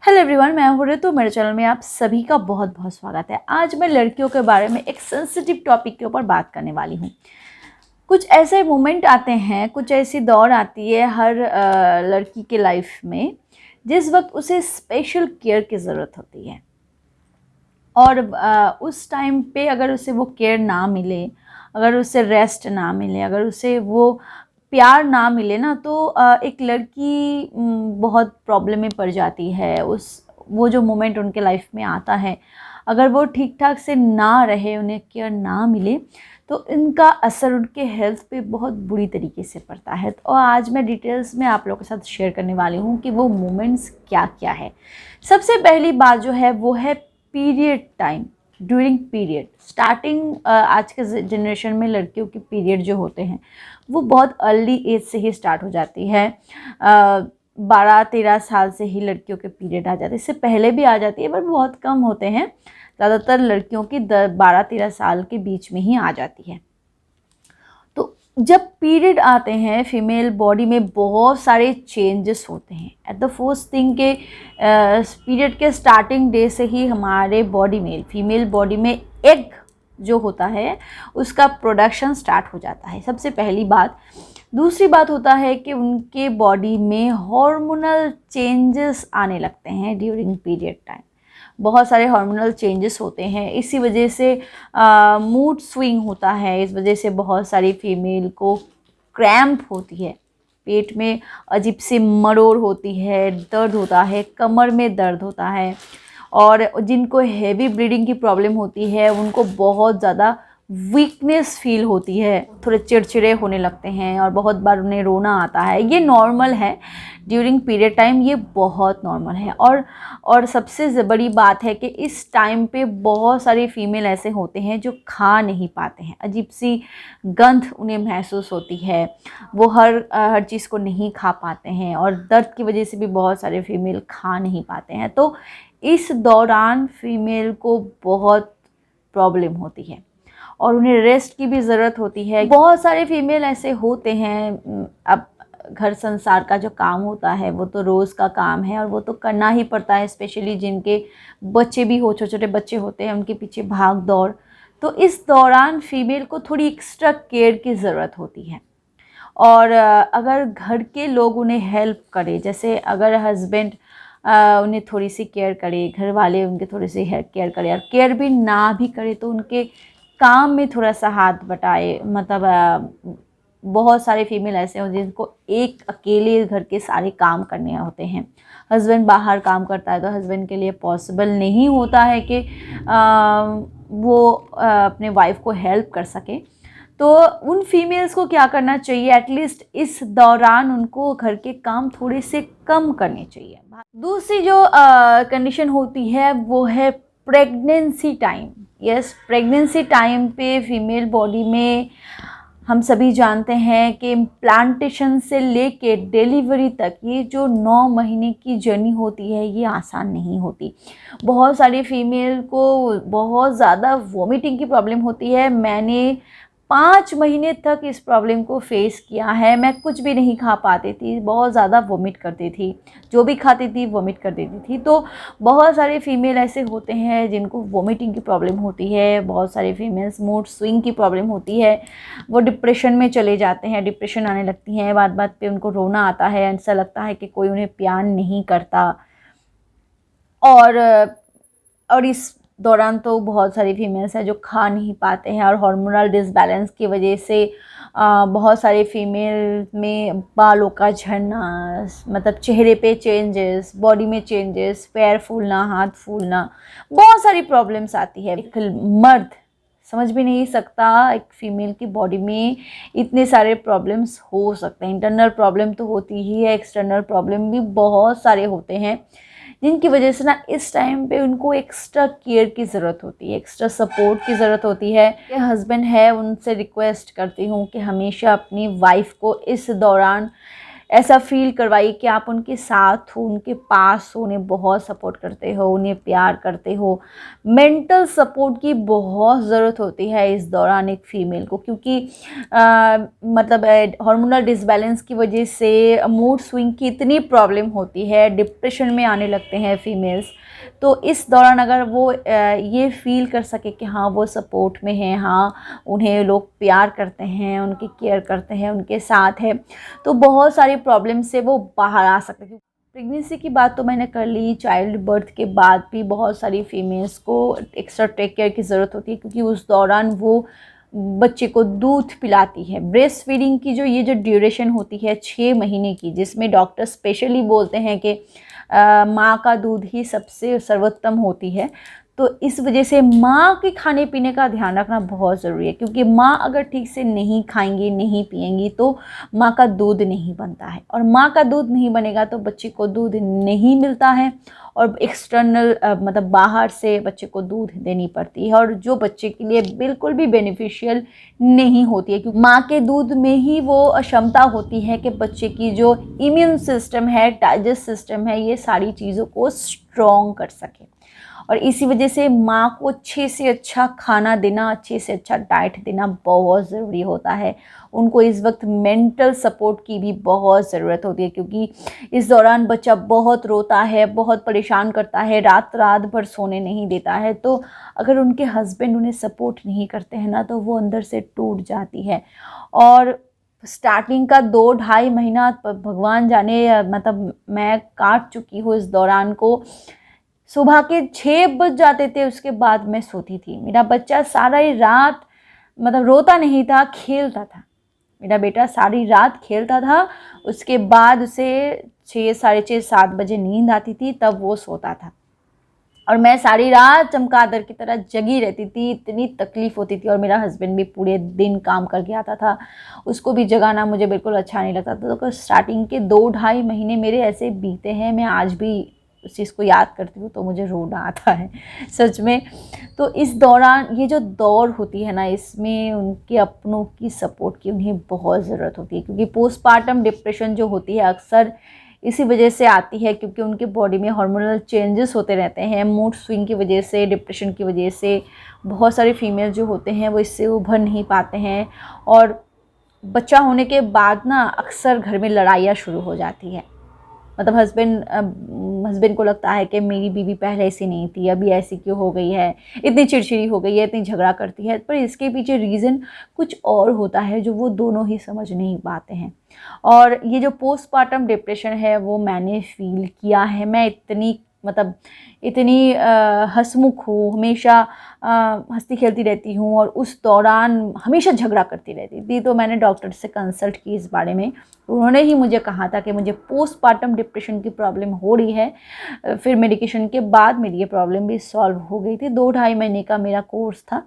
Hello everyone, मैं हूँ रितु। मेरे चैनल में आप सभी का बहुत बहुत स्वागत है। आज मैं लड़कियों के बारे में एक सेंसिटिव टॉपिक के ऊपर बात करने वाली हूँ। कुछ ऐसे मोमेंट आते हैं, कुछ ऐसी दौर आती है हर लड़की के लाइफ में जिस वक्त उसे स्पेशल केयर की ज़रूरत होती है। और उस टाइम पे अगर उसे वो केयर ना मिले, अगर उसे रेस्ट ना मिले, अगर उसे वो प्यार ना मिले ना, तो एक लड़की बहुत प्रॉब्लम में पड़ जाती है। वो जो मोमेंट उनके लाइफ में आता है, अगर वो ठीक ठाक से ना रहे, उन्हें केयर ना मिले, तो इनका असर उनके हेल्थ पे बहुत बुरी तरीके से पड़ता है। तो आज मैं डिटेल्स में आप लोगों के साथ शेयर करने वाली हूँ कि वो मोमेंट्स क्या क्या है। सबसे पहली बात जो है वो है period time. During period starting, आज के जनरेशन में लड़कियों के पीरियड जो होते हैं वो बहुत अर्ली एज से ही स्टार्ट हो जाती है। 12-13 साल से ही लड़कियों के पीरियड आ जाते हैं। इससे पहले भी आ जाती है पर बहुत कम होते हैं। ज़्यादातर लड़कियों की 12-13 साल के बीच में ही आ जाती है। तो जब पीरियड आते हैं, फीमेल बॉडी में बहुत सारे चेंजेस होते हैं। एट द फर्स्ट थिंग के पीरियड के स्टार्टिंग डे से ही हमारे बॉडी में, फीमेल बॉडी में एग जो होता है उसका प्रोडक्शन स्टार्ट हो जाता है, सबसे पहली बात। दूसरी बात होता है कि उनके बॉडी में हार्मोनल चेंजेस आने लगते हैं ड्यूरिंग पीरियड टाइम। बहुत सारे हार्मोनल चेंजेस होते हैं, इसी वजह से मूड स्विंग होता है। इस वजह से बहुत सारी फीमेल को क्रैम्प होती है, पेट में अजीब सी मरोड़ होती है, दर्द होता है, कमर में दर्द होता है। और जिनको हेवी ब्लीडिंग की प्रॉब्लम होती है उनको बहुत ज़्यादा वीकनेस फील होती है, थोड़े चिड़चिड़े होने लगते हैं और बहुत बार उन्हें रोना आता है। ये नॉर्मल है ड्यूरिंग पीरियड टाइम, ये बहुत नॉर्मल है। और सबसे बड़ी बात है कि इस टाइम पे बहुत सारी फीमेल ऐसे होते हैं जो खा नहीं पाते हैं। अजीब सी गंध उन्हें महसूस होती है, वो हर चीज़ को नहीं खा पाते हैं और दर्द की वजह से भी बहुत सारे फीमेल खा नहीं पाते हैं। तो इस दौरान फीमेल को बहुत प्रॉब्लम होती है और उन्हें रेस्ट की भी ज़रूरत होती है। बहुत सारे फीमेल ऐसे होते हैं, अब घर संसार का जो काम होता है वो तो रोज़ का काम है और वो तो करना ही पड़ता है, स्पेशली जिनके बच्चे भी हो, छोटे छोटे बच्चे होते हैं, उनके पीछे भाग दौड़। तो इस दौरान फीमेल को थोड़ी एक्स्ट्रा केयर की ज़रूरत होती है। और अगर घर के लोग उन्हें हेल्प करें, जैसे अगर हस्बैंड उन्हें थोड़ी सी केयर करे, घर वाले उनके थोड़ी सी केयर करें, और केयर भी ना भी करे तो उनके काम में थोड़ा सा हाथ बटाए। मतलब बहुत सारे फीमेल ऐसे हैं जिनको एक अकेले घर के सारे काम करने होते हैं। हस्बैंड बाहर काम करता है तो हस्बैंड के लिए पॉसिबल नहीं होता है कि वो अपने वाइफ को हेल्प कर सके। तो उन फीमेल्स को क्या करना चाहिए, एटलीस्ट इस दौरान उनको घर के काम थोड़े से कम करने चाहिए। दूसरी जो कंडीशन होती है वो है pregnancy time. Yes, pregnancy time पे फीमेल बॉडी में हम सभी जानते हैं कि इम्प्लांटेशन से लेके डिलीवरी तक ये जो 9 महीने की जर्नी होती है ये आसान नहीं होती। बहुत सारी फीमेल को बहुत ज़्यादा वॉमिटिंग की प्रॉब्लम होती है। मैंने 5 महीने तक इस प्रॉब्लम को फेस किया है। मैं कुछ भी नहीं खा पाती थी, बहुत ज़्यादा वॉमिट करती थी, जो भी खाती थी वॉमिट कर देती थी। तो बहुत सारे फीमेल ऐसे होते हैं जिनको वॉमिटिंग की प्रॉब्लम होती है। बहुत सारे फीमेल्स मूड स्विंग की प्रॉब्लम होती है, वो डिप्रेशन में चले जाते हैं, डिप्रेशन आने लगती हैं, बात बात पे उनको रोना आता है, ऐसा लगता है कि कोई उन्हें प्यार नहीं करता। और इस दौरान तो बहुत सारी फीमेल्स हैं जो खा नहीं पाते हैं और हार्मोनल डिसबैलेंस की वजह से बहुत सारे फीमेल में बालों का झड़ना, मतलब चेहरे पे चेंजेस, बॉडी में चेंजेस, पैर फूलना, हाथ फूलना, बहुत सारी प्रॉब्लम्स आती है। एक मर्द समझ भी नहीं सकता एक फीमेल की बॉडी में इतने सारे प्रॉब्लम्स हो सकते हैं। इंटरनल प्रॉब्लम तो होती ही है, एक्सटर्नल प्रॉब्लम भी बहुत सारे होते हैं जिनकी वजह से ना इस टाइम पे उनको एक्स्ट्रा केयर की ज़रूरत होती है, एक्स्ट्रा सपोर्ट की ज़रूरत होती है। ये हस्बैंड है, उनसे रिक्वेस्ट करती हूँ कि हमेशा अपनी वाइफ को इस दौरान ऐसा फील करवाइए कि आप उनके साथ हो, उनके पास हो, उन्हें बहुत सपोर्ट करते हो, उन्हें प्यार करते हो। मेंटल सपोर्ट की बहुत ज़रूरत होती है इस दौरान एक फ़ीमेल को, क्योंकि मतलब हार्मोनल डिसबैलेंस की वजह से मूड स्विंग की इतनी प्रॉब्लम होती है, डिप्रेशन में आने लगते हैं फीमेल्स। तो इस दौरान अगर वो ये फील कर सके कि हाँ वो सपोर्ट में है, हाँ उन्हें लोग प्यार करते हैं, उनकी केयर करते हैं, उनके साथ है, तो बहुत सारी प्रॉब्लम से वो बाहर आ सकते हैं। प्रेगनेंसी की बात तो मैंने कर ली, चाइल्ड बर्थ के बाद भी बहुत सारी फीमेल्स को एक्स्ट्रा टेक केयर की ज़रूरत होती है, क्योंकि उस दौरान वो बच्चे को दूध पिलाती है। ब्रेस्ट फीडिंग की जो ये जो ड्यूरेशन होती है 6 महीने की, जिसमें डॉक्टर स्पेशली बोलते हैं कि माँ का दूध ही सबसे सर्वोत्तम होती है। तो इस वजह से माँ के खाने पीने का ध्यान रखना बहुत ज़रूरी है, क्योंकि माँ अगर ठीक से नहीं खाएंगी, नहीं पिएंगी, तो माँ का दूध नहीं बनता है, और माँ का दूध नहीं बनेगा तो बच्चे को दूध नहीं मिलता है, और एक्सटर्नल मतलब बाहर से बच्चे को दूध देनी पड़ती है, और जो बच्चे के लिए बिल्कुल भी बेनिफिशियल नहीं होती है, क्योंकि माँ के दूध में ही वो क्षमता होती है कि बच्चे की जो इम्यून सिस्टम है, डाइजेस्ट सिस्टम है, ये सारी चीज़ों को स्ट्रॉन्ग कर सके। और इसी वजह से माँ को अच्छे से अच्छा खाना देना, अच्छे से अच्छा डाइट देना बहुत ज़रूरी होता है। उनको इस वक्त मेंटल सपोर्ट की भी बहुत ज़रूरत होती है, क्योंकि इस दौरान बच्चा बहुत रोता है, बहुत परेशान करता है, रात रात भर सोने नहीं देता है। तो अगर उनके हस्बैंड उन्हें सपोर्ट नहीं करते हैं ना, तो वो अंदर से टूट जाती है। और स्टार्टिंग का 2-2.5 महीना भगवान जाने, मतलब मैं काट चुकी हूँ इस दौरान को। सुबह के 6 बज जाते थे, उसके बाद मैं सोती थी। मेरा बच्चा सारा ही रात मतलब रोता नहीं था, खेलता था। मेरा बेटा सारी रात खेलता था, उसके बाद उसे 6, साढ़े 6, 7 बजे नींद आती थी, तब वो सोता था, और मैं सारी रात चमगादड़ की तरह जगी रहती थी। इतनी तकलीफ़ होती थी, और मेरा हस्बैंड भी पूरे दिन काम करके आता था, उसको भी जगाना मुझे बिल्कुल अच्छा नहीं लगता था। तो स्टार्टिंग के 2-2.5 महीने मेरे ऐसे बीते हैं, मैं आज भी उस चीज़ को याद करती हूँ तो मुझे रोना आता है सच में। तो इस दौरान ये जो दौर होती है ना, इसमें उनके अपनों की सपोर्ट की उन्हें बहुत ज़रूरत होती है, क्योंकि पोस्टपार्टम डिप्रेशन जो होती है अक्सर इसी वजह से आती है, क्योंकि उनके बॉडी में हार्मोनल चेंजेस होते रहते हैं, मूड स्विंग की वजह से, डिप्रेशन की वजह से। बहुत सारे फीमेल जो होते हैं वो इससे उभर नहीं पाते हैं, और बच्चा होने के बाद ना अक्सर घर में लड़ाइयाँ शुरू हो जाती है। मतलब हस्बैंड को लगता है कि मेरी बीवी पहले ऐसी नहीं थी, अभी ऐसी क्यों हो गई है, इतनी चिड़चिड़ी हो गई है, इतनी झगड़ा करती है। पर इसके पीछे रीज़न कुछ और होता है जो वो दोनों ही समझ नहीं पाते हैं। और ये जो पोस्टपार्टम डिप्रेशन है वो मैंने फील किया है। मैं इतनी हंसमुख हूँ, हमेशा हंसती खेलती रहती हूँ, और उस दौरान हमेशा झगड़ा करती रहती थी। तो मैंने डॉक्टर से कंसल्ट की इस बारे में, उन्होंने ही मुझे कहा था कि मुझे पोस्टपार्टम डिप्रेशन की प्रॉब्लम हो रही है। फिर मेडिकेशन के बाद मेरी ये प्रॉब्लम भी सॉल्व हो गई थी। 2-2.5 महीने का मेरा कोर्स था,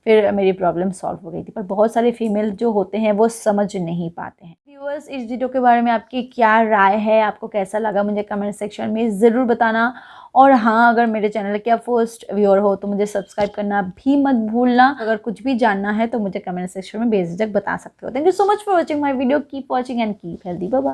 फिर मेरी प्रॉब्लम सॉल्व हो गई थी। पर बहुत सारे फीमेल जो होते हैं वो समझ नहीं पाते हैं। व्यूअर्स, इस वीडियो के बारे में आपकी क्या राय है, आपको कैसा लगा, मुझे कमेंट सेक्शन में ज़रूर बताना। और हाँ, अगर मेरे चैनल के आप फर्स्ट व्यूअर हो तो मुझे सब्सक्राइब करना भी मत भूलना। अगर कुछ भी जानना है तो मुझे कमेंट सेक्शन में बेझिझक बता सकते हो। Thank you so much for watching my video. Keep watching and keep healthy. Bye bye.